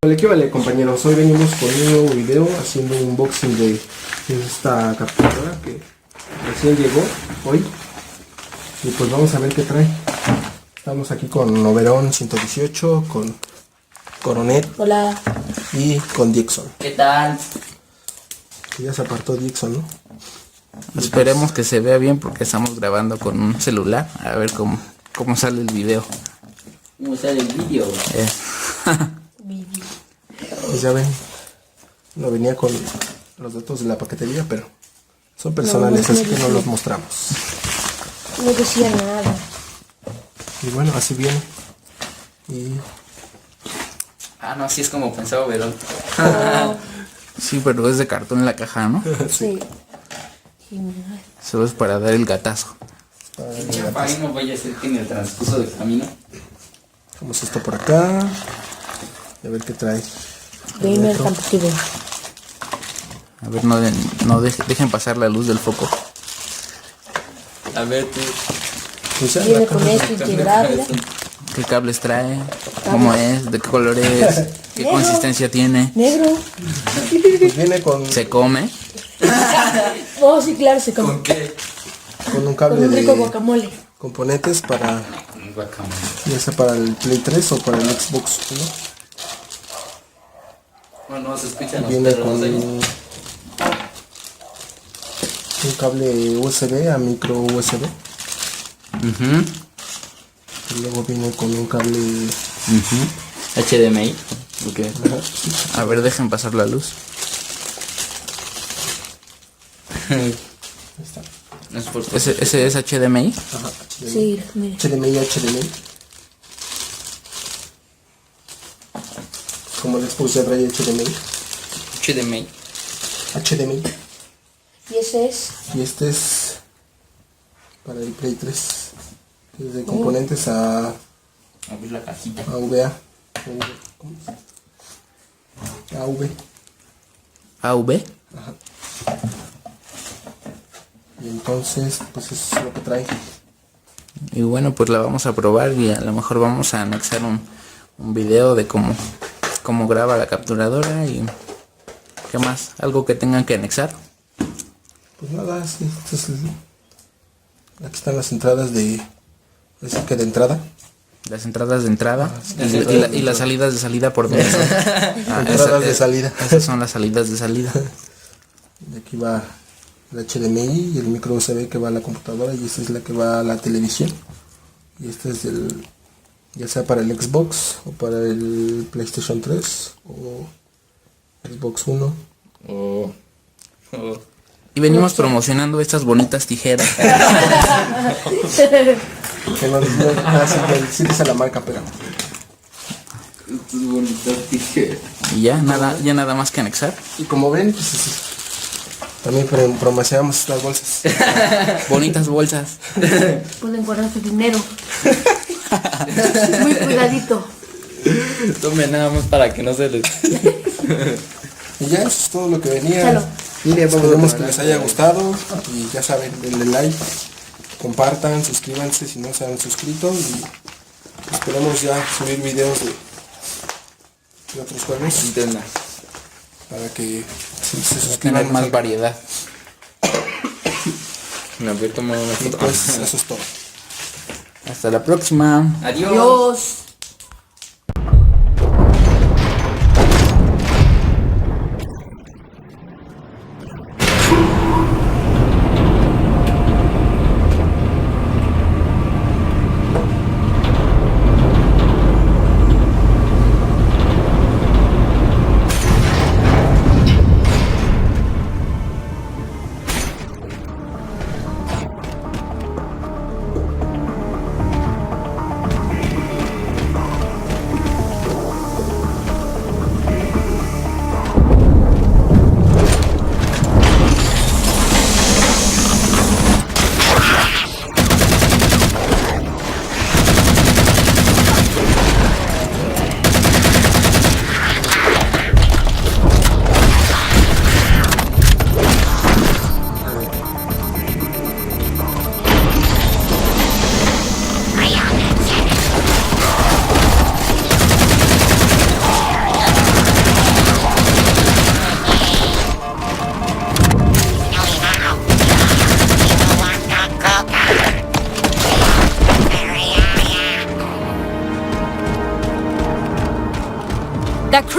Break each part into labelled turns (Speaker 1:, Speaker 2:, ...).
Speaker 1: ¿Qué vale, compañeros? Hoy venimos con un nuevo video haciendo un unboxing de esta capturadora que recién llegó hoy. Y pues vamos a ver qué trae. Estamos aquí con Oberón 118, con Coronet.
Speaker 2: Hola.
Speaker 1: Y con Dixon.
Speaker 3: ¿Qué tal?
Speaker 1: Que ya se apartó Dixon, ¿no?
Speaker 3: Esperemos que se vea bien porque estamos grabando con un celular. A ver cómo sale el video. ¿Cómo sale el video?
Speaker 1: Pues ya ven, no venía con los datos de la paquetería, pero son personales, así que no los mostramos.
Speaker 2: No decía nada.
Speaker 1: Y bueno, así viene. Y
Speaker 3: No, así es como pensaba Verón.
Speaker 2: Oh,
Speaker 3: Sí, pero es de cartón en la caja, ¿no?
Speaker 2: sí.
Speaker 3: Solo es para dar el gatazo.
Speaker 1: para
Speaker 3: No vaya a ser que en el transcurso del camino.
Speaker 1: Vamos esto por acá. Y a ver qué trae.
Speaker 2: Gamer competitivo.
Speaker 3: A ver, dejen pasar la luz del foco. A ver tú.
Speaker 1: Pues ya,
Speaker 2: Viene
Speaker 1: la
Speaker 2: con
Speaker 1: caja.
Speaker 2: esto integrable.
Speaker 3: ¿Qué cables trae? ¿Cómo es? ¿De qué color es? ¿Qué
Speaker 2: Negro.
Speaker 3: consistencia tiene?
Speaker 2: Negro.
Speaker 1: Pues viene con
Speaker 3: ¿Se come?
Speaker 2: Oh, sí, claro, se come.
Speaker 3: qué?
Speaker 1: un
Speaker 2: Con
Speaker 1: cable
Speaker 2: un rico
Speaker 1: de
Speaker 2: guacamole.
Speaker 1: componentes para,
Speaker 3: Un guacamole.
Speaker 1: ya sea para el Play 3 o para el Xbox 1.
Speaker 3: Bueno, se escuchan los
Speaker 1: Viene
Speaker 3: perros
Speaker 1: con
Speaker 3: ahí.
Speaker 1: un cable USB a micro USB.
Speaker 3: Ujú.
Speaker 1: Y luego viene con un cable.
Speaker 3: HDMI. Okay. A ver, dejen pasar la luz.
Speaker 1: Ahí está.
Speaker 3: ¿Ese es HDMI?
Speaker 1: Ajá, HDMI.
Speaker 2: Sí, mire.
Speaker 1: HDMI. Como el Xbox ya trae HDMI. HDMI.
Speaker 2: Y ese es.
Speaker 1: Y este es para el Play 3. Desde componentes a
Speaker 3: Abrir la cajita.
Speaker 1: VA. ¿Cómo es? AV.
Speaker 3: AV.
Speaker 1: Y entonces, pues eso es lo que trae.
Speaker 3: Y bueno, pues la vamos a probar y a lo mejor vamos a anexar un video de cómo graba la capturadora y qué más, algo que tengan que anexar.
Speaker 1: Pues nada, sí, aquí están las entradas así que de entrada.
Speaker 3: Las entradas de entrada y las salidas de salida por dentro.
Speaker 1: Entradas de salida.
Speaker 3: Esas son las salidas de salida.
Speaker 1: Y aquí va el HDMI y el micro USB que va a la computadora, y esta es la que va a la televisión. Y este es ya sea para el Xbox o para el PlayStation 3 o Xbox 1.
Speaker 3: Y venimos promocionando estas bonitas tijeras.
Speaker 1: Que no sí dice la marca, pero
Speaker 3: Estas bonitas tijeras. Y ya nada más que anexar.
Speaker 1: y como ven, pues también promocionamos estas bolsas.
Speaker 3: Bonitas bolsas.
Speaker 2: Pueden guardar su dinero. Muy cuidadito.
Speaker 3: Tomen nada más para que no se les...
Speaker 1: Y ya eso es todo lo que venía.
Speaker 2: Chalo.
Speaker 1: Esperemos que les haya gustado y ya saben, denle like, compartan, suscríbanse si no se han suscrito, y esperemos ya subir videos de otros juegos para que se suscriban
Speaker 3: Tener más variedad. Me voy a tomar una
Speaker 1: y
Speaker 3: foto.
Speaker 1: pues eso es todo.
Speaker 3: Hasta la próxima.
Speaker 2: Adiós.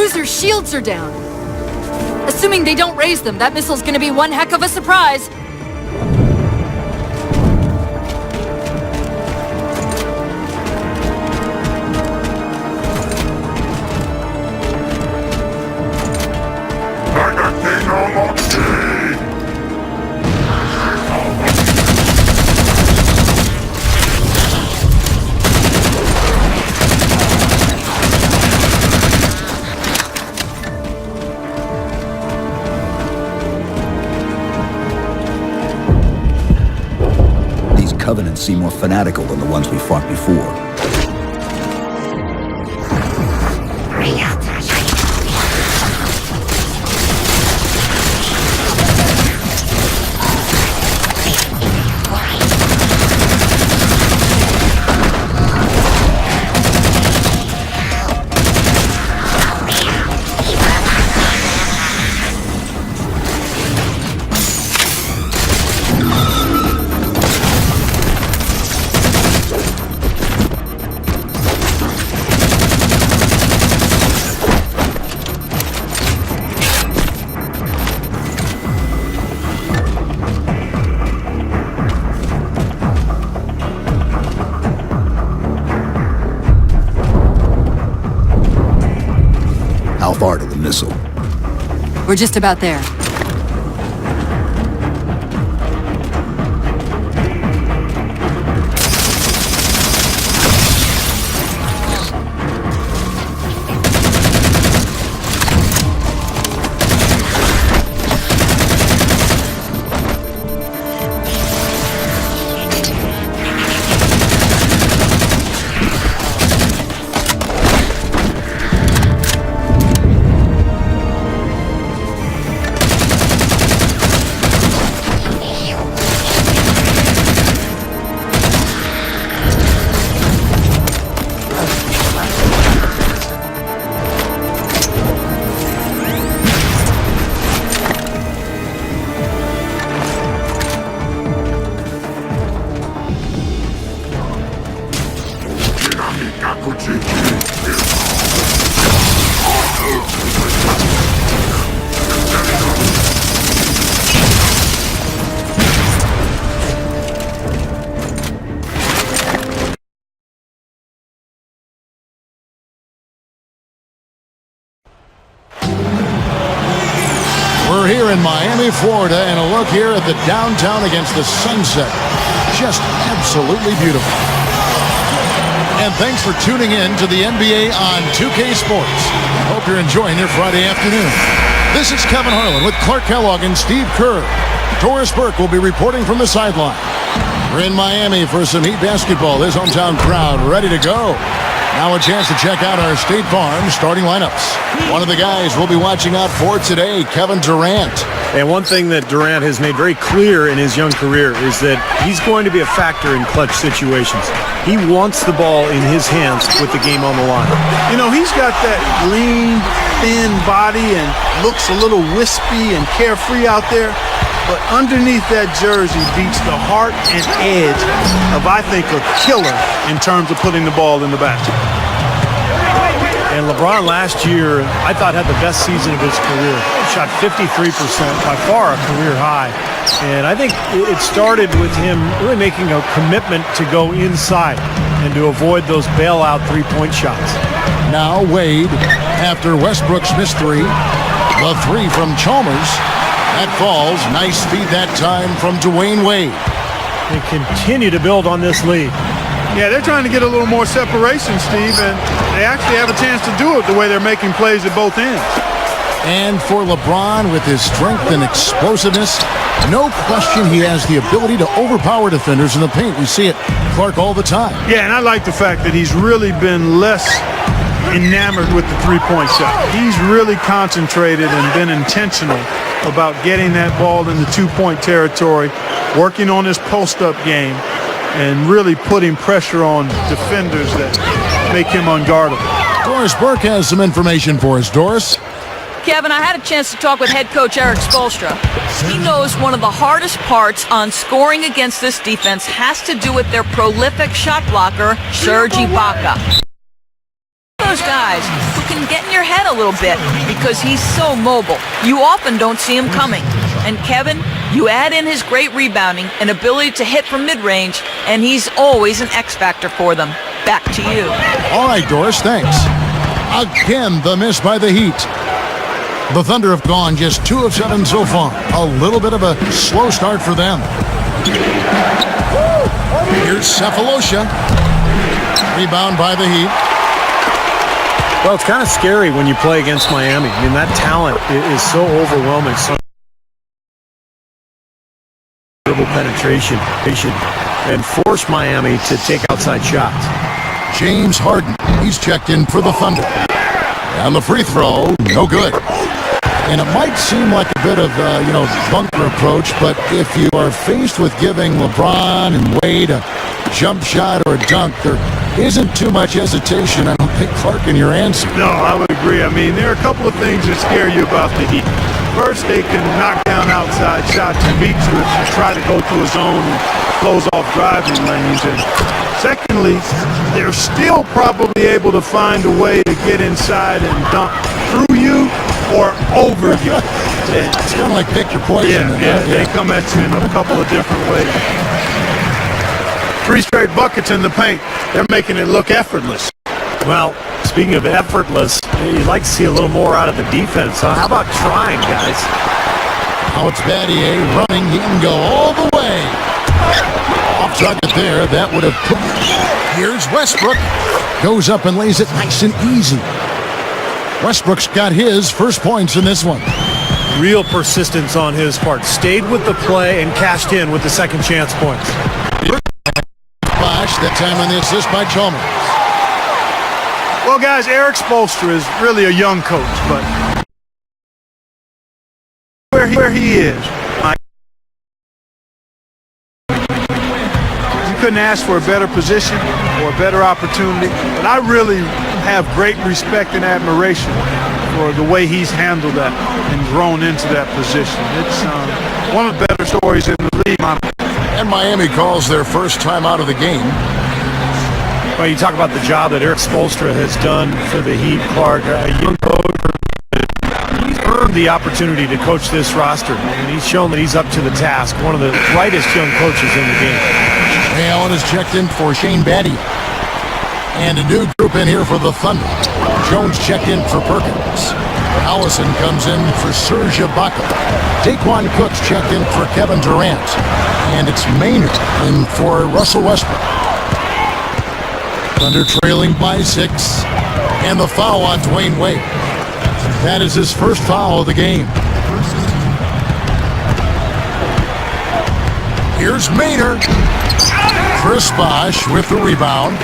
Speaker 4: cruiser's shields are down. Assuming they don't raise them, that missile's gonna be one heck of a surprise.
Speaker 5: Covenants seem more fanatical than the ones we fought before. How far to the missile?
Speaker 4: We're just about there.
Speaker 6: We're here in Miami, Florida, and a look here at the downtown against the sunset. Just absolutely beautiful. And thanks for tuning in to the NBA on 2K Sports. Hope you're enjoying your Friday afternoon. This is Kevin Harlan with Clark Kellogg and Steve Kerr. Doris Burke will be reporting from the sideline. We're in Miami for some Heat basketball. This hometown crowd ready to go. Now a chance to check out our State Farm starting lineups. One of the guys we'll be watching out for today, Kevin Durant.
Speaker 7: And one thing that Durant has made very clear in his young career is that he's going to be a factor in clutch situations. He wants the ball in his hands with the game on the line.
Speaker 8: You know, he's got that lean, thin body and looks a little wispy and carefree out there. But underneath that jersey beats the heart and edge of, I think, a killer in terms of putting the ball in the basket.
Speaker 7: And LeBron last year, I thought, had the best season of his career. Shot 53%, by far a career high. And I think it started with him really making a commitment to go inside and to avoid those bailout three-point shots.
Speaker 6: Now Wade, after Westbrook's missed three. The three from Chalmers. That falls. Nice feed that time from Dwayne Wade.
Speaker 7: They continue to build on this lead.
Speaker 8: Yeah, they're trying to get a little more separation, Steve, and they actually have a chance to do it the way they're making plays at both ends.
Speaker 6: And for LeBron, with his strength and explosiveness, no question he has the ability to overpower defenders in the paint. We see it, Clark, all the time.
Speaker 8: Yeah, and I like the fact that he's really been less enamored with the three-point shot. He's really concentrated and been intentional about getting that ball in the two-point territory, working on his post-up game, and really putting pressure on defenders that make him unguardable.
Speaker 6: Doris Burke has some information for us. Doris?
Speaker 9: Kevin, I had a chance to talk with head coach Eric Spoelstra. He knows one of the hardest parts on scoring against this defense has to do with their prolific shot blocker, Serge Ibaka. Those those guys who can get in your head a little bit because he's so mobile. You often don't see him coming. And Kevin, you add in his great rebounding and ability to hit from mid-range, and he's always an X-factor for them. Back to you.
Speaker 6: All right, Doris, thanks. Again, the miss by the Heat. The Thunder have gone just 2 of 7 so far. A little bit of a slow start for them. Here's Cephalosha. Rebound by the Heat.
Speaker 7: Well, it's kind of scary when you play against Miami. I mean, that talent is so overwhelming. So penetration and force Miami to take outside shots.
Speaker 6: James Harden, he's checked in for the Thunder. And the free throw, no good. And it might seem like a bit of, bunker approach, but if you are faced with giving LeBron and Wade a jump shot or a dunk, there isn't too much hesitation, I don't think, Clark, in your answer.
Speaker 8: No, I would agree. I mean, there are a couple of things that scare you about the Heat. First, they can knock down outside shots and beat you if you try to go to a zone and close off driving lanes. And secondly, they're still probably able to find a way to get inside and dunk through you or over you.
Speaker 6: It's kind of like pick your poison.
Speaker 8: Yeah, they come at you in a couple of different ways. 3 straight buckets in the paint. They're making it look effortless.
Speaker 7: Well, speaking of effortless, you'd like to see a little more out of the defense. Huh? How about trying, guys?
Speaker 6: Now it's Battier running. He can go all the way. Off target there. That would have put... Here's Westbrook. Goes up and lays it nice and easy. Westbrook's got his first points in this one.
Speaker 7: Real persistence on his part. Stayed with the play and cashed in with the second chance points.
Speaker 6: Bosch, that time on the assist by Chalmers.
Speaker 8: Well, guys, Eric Spoelstra is really a young coach, but where he is, you couldn't ask for a better position or a better opportunity. But I really have great respect and admiration for the way he's handled that and grown into that position. It's one of the better stories in the league.
Speaker 6: And Miami calls their first time out of the game.
Speaker 7: Well, you talk about the job that Eric Spoelstra has done for the Heat, Clark, a young coach. He's earned the opportunity to coach this roster, and he's shown that he's up to the task. One of the brightest young coaches in the game.
Speaker 6: Ray Allen is checked in for Shane Battier. And a new group in here for the Thunder. Jones checked in for Perkins. Allison comes in for Serge Ibaka. Daquan Cook's checked in for Kevin Durant. And it's Maynard in for Russell Westbrook. Thunder trailing by 6. And the foul on Dwayne Wade. That is his first foul of the game. Here's Maynard. Chris Bosh with the rebound.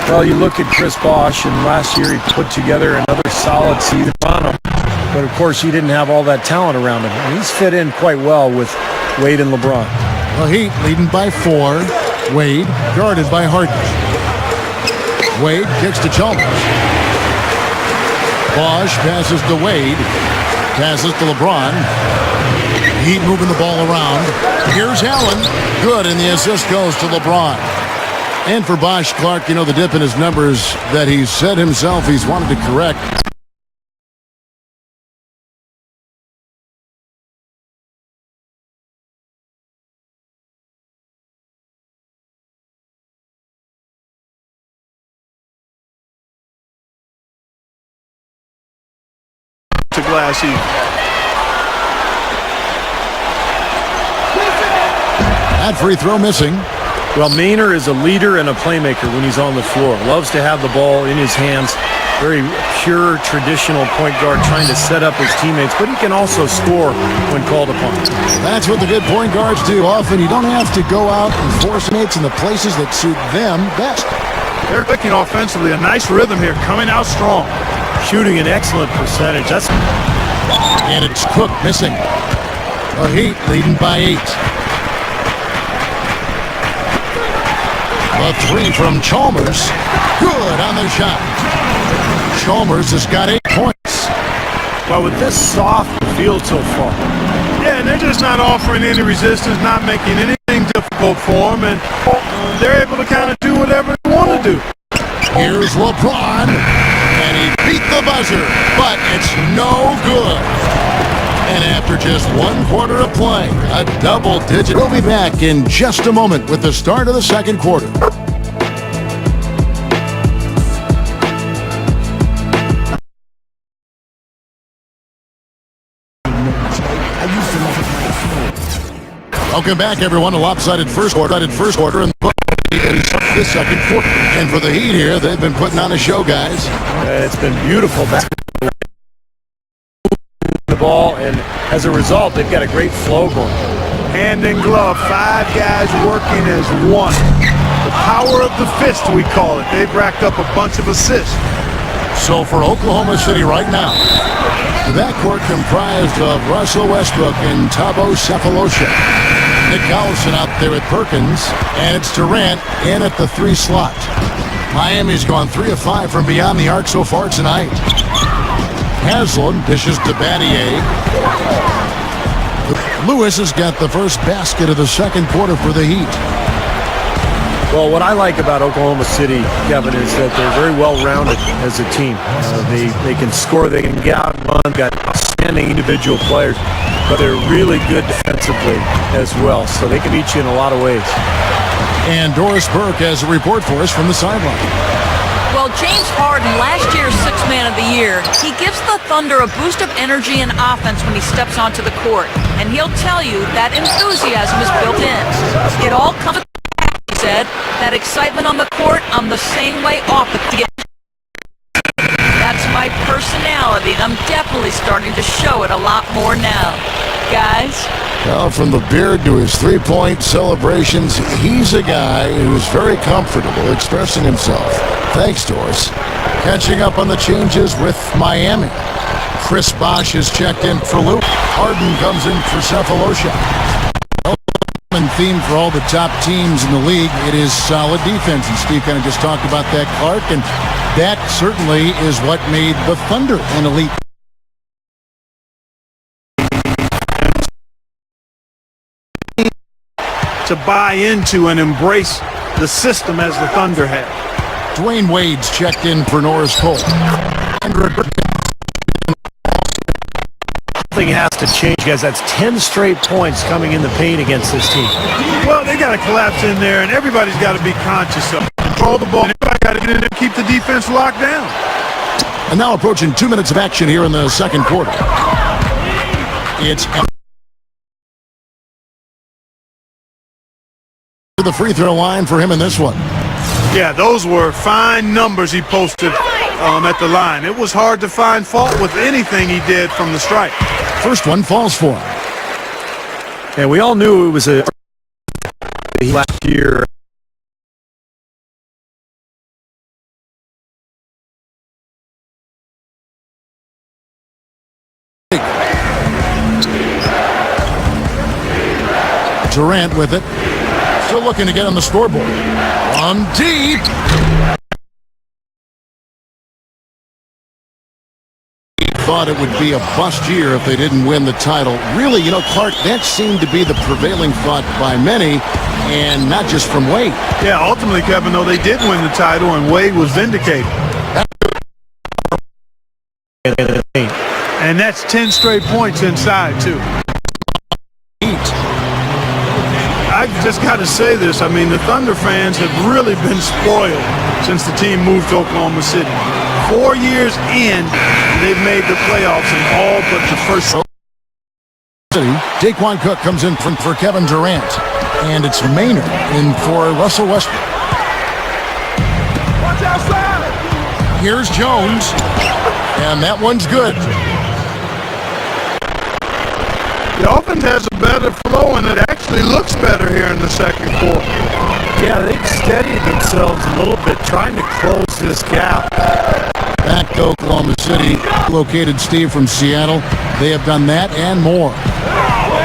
Speaker 7: Well, you look at Chris Bosh, and last year he put together another solid season on him. But, of course, he didn't have all that talent around him. And he's fit in quite well with Wade and LeBron.
Speaker 6: The Heat leading by 4. Wade guarded by Harden. Wade kicks to Chalmers. Bosh passes to Wade. Passes to LeBron. Heat moving the ball around. Here's Allen. Good, and the assist goes to LeBron. And for Bosh, Clark, the dip in his numbers that he said himself he's wanted to correct.
Speaker 8: To glass heat.
Speaker 6: That free throw missing.
Speaker 7: Well, Maynard is a leader and a playmaker when he's on the floor. Loves to have the ball in his hands. Very pure, traditional point guard trying to set up his teammates, but he can also score when called upon.
Speaker 6: That's what the good point guards do. Often you don't have to go out and force mates in the places that suit them best.
Speaker 8: They're clicking offensively. A nice rhythm here, coming out strong.
Speaker 7: Shooting an excellent percentage.
Speaker 6: And it's Cook missing. The Heat leading by 8. A 3 from Chalmers. Good on the shot. Chalmers has got 8 points.
Speaker 7: Well, with this soft field so far.
Speaker 8: Yeah, and they're just not offering any resistance, not making anything difficult for them, and they're able to kind of do whatever they want to do.
Speaker 6: Here's LeBron, and he beat the buzzer, but it's no good. And after just 1 quarter of play, a double-digit. We'll be back in just a moment with the start of the second quarter. Welcome back, everyone. A lopsided first quarter, and this second quarter. And for the Heat here, they've been putting on a show, guys.
Speaker 7: It's been beautiful basketball. The ball, and as a result, they've got a great flow going.
Speaker 8: Hand in glove, 5 guys working as one. The power of the fist, we call it. They've racked up a bunch of assists.
Speaker 6: So for Oklahoma City right now, the backcourt comprised of Russell Westbrook and Thabo Sefolosha. Nick Collison out there at Perkins, and it's Durant in at the 3 slot. Miami's gone 3 of 5 from beyond the arc so far tonight. Haslam dishes to Battier. Lewis has got the first basket of the second quarter for the Heat.
Speaker 7: Well, what I like about Oklahoma City, Kevin, is that they're very well-rounded as a team. They can score, they can get out and run, got outstanding individual players, but they're really good defensively as well, so they can beat you in a lot of ways.
Speaker 6: And Doris Burke has a report for us from the sideline.
Speaker 9: Well, James Harden, last year's Sixth Man of the Year, he gives the Thunder a boost of energy and offense when he steps onto the court, and he'll tell you that enthusiasm is built in. It all comes, he said, that excitement on the court, I'm the same way off the field. That's my personality, and I'm definitely starting to show it a lot more now. Guys?
Speaker 6: Well, from the beard to his three-point celebrations, he's a guy who's very comfortable expressing himself. Thanks, Doris. Catching up on the changes with Miami. Chris Bosh has checked in for Luke. Harden comes in for Sefolosha. Common theme for all the top teams in the league, it is solid defense. And Steve kind of just talked about that, Clark, and that certainly is what made the Thunder an elite.
Speaker 8: To buy into and embrace the system as the Thunder have.
Speaker 6: Dwayne Wade's checked in for Norris Cole.
Speaker 7: Something has to change, guys. That's 10 straight points coming in the paint against this team.
Speaker 8: Well, they got to collapse in there, and everybody's got to be conscious of it. Control the ball, and everybody got to get in there and keep the defense locked down.
Speaker 6: And now approaching 2 minutes of action here in the second quarter. It's to the free throw line for him in this one.
Speaker 8: Yeah, those were fine numbers he posted at the line. It was hard to find fault with anything he did from the stripe.
Speaker 6: First one falls for him.
Speaker 7: And we all knew it was a last year.
Speaker 6: Durant with it. Still looking to get on the scoreboard. On deep. Thought it would be a bust year if they didn't win the title. Really, you know, Clark, that seemed to be the prevailing thought by many, and not just from Wade.
Speaker 8: Yeah, ultimately, Kevin, though, they did win the title, and Wade was vindicated. And that's 10 straight points inside, too. I just got to say this. I mean, the Thunder fans have really been spoiled since the team moved to Oklahoma City. 4 years in, they've made the playoffs in all but the first.
Speaker 6: Daquan Cook comes in for Kevin Durant, and it's Maynard in for Russell Westbrook.
Speaker 8: Watch outside.
Speaker 6: Here's Jones, and that one's good.
Speaker 8: The offense has a better flow, and it actually looks better here in the second quarter.
Speaker 7: Yeah, they've steadied themselves a little bit, trying to close this gap.
Speaker 6: Back to Oklahoma City, located Steve from Seattle. They have done that and more.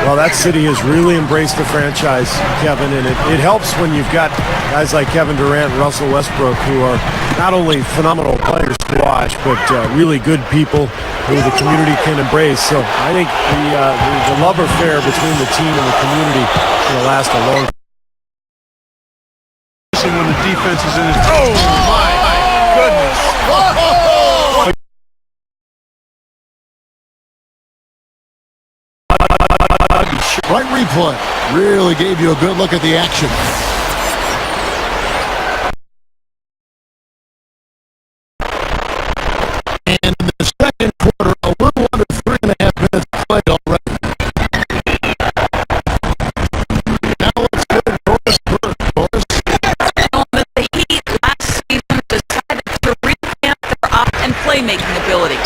Speaker 7: Well, that city has really embraced the franchise, Kevin, and it helps when you've got guys like Kevin Durant and Russell Westbrook who are not only phenomenal players to watch, but really good people who the community can embrace. So I think the love affair between the team and the community will last a long time.
Speaker 8: When the defense is in it. Oh, my.
Speaker 6: Right replay. Really gave you a good look at the action. And in the second quarter, a little under 3.5 minutes played already. Now let's go to Boris Burke. Boris.
Speaker 9: The Heat last season decided to revamp their and playmaking ability.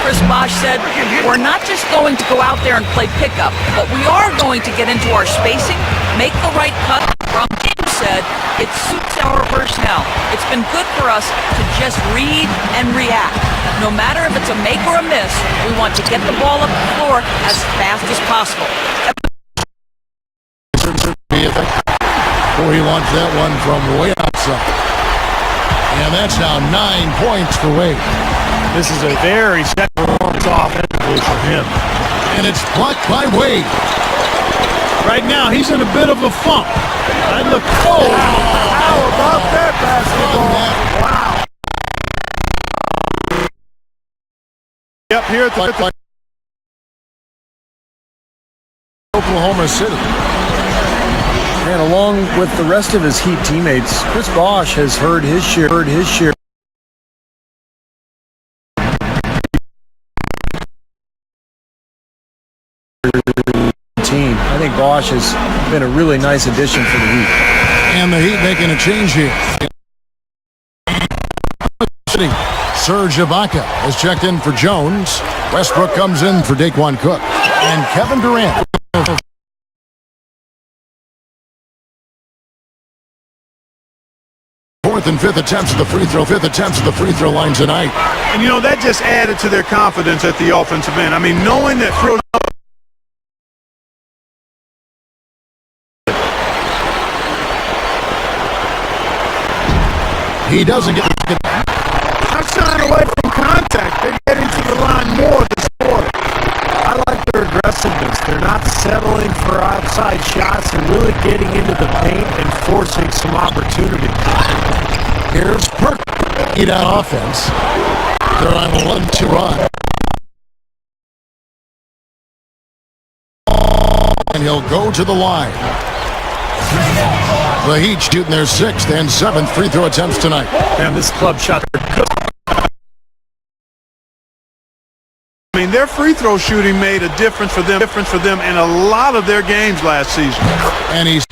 Speaker 9: Chris Bosh said, we're not just going to go out there and play pickup, but we are going to get into our spacing, make the right cut. James said, it suits our personnel. It's been good for us to just read and react. No matter if it's a make or a miss, we want to get the ball up the floor as fast as possible.
Speaker 6: Before he launched that one from way outside. And that's now 9 points for Wade.
Speaker 7: This is a very set performance offensively for him.
Speaker 6: And it's blocked by Wade.
Speaker 8: Right now, he's in a bit of a funk. I look. Oh, how about that basketball? Wow. Yep, here at the
Speaker 6: Oklahoma City.
Speaker 7: And along with the rest of his Heat teammates, Chris Bosh has heard his share. Team. I think Bosh has been a really nice addition for the Heat.
Speaker 6: And the Heat making a change here. Serge Ibaka has checked in for Jones. Westbrook comes in for Daquan Cook. And Kevin Durant. Fourth and fifth attempts at the free throw line tonight.
Speaker 8: And, you know, that just added to their confidence at the offensive end. I mean, knowing that
Speaker 6: he doesn't get
Speaker 8: not shying away from contact. They're getting to the line more this quarter.
Speaker 7: I like their aggressiveness. They're not settling for outside shots and really getting into the paint and forcing some opportunity.
Speaker 6: Here's Burke. Eat out offense. They're on a 1-2 run. And he'll go to the line. The Heat shooting their 6th and 7th free throw attempts tonight.
Speaker 7: And this club shot.
Speaker 8: I mean, their free throw shooting made a difference for them in a lot of their games last season.
Speaker 6: And he's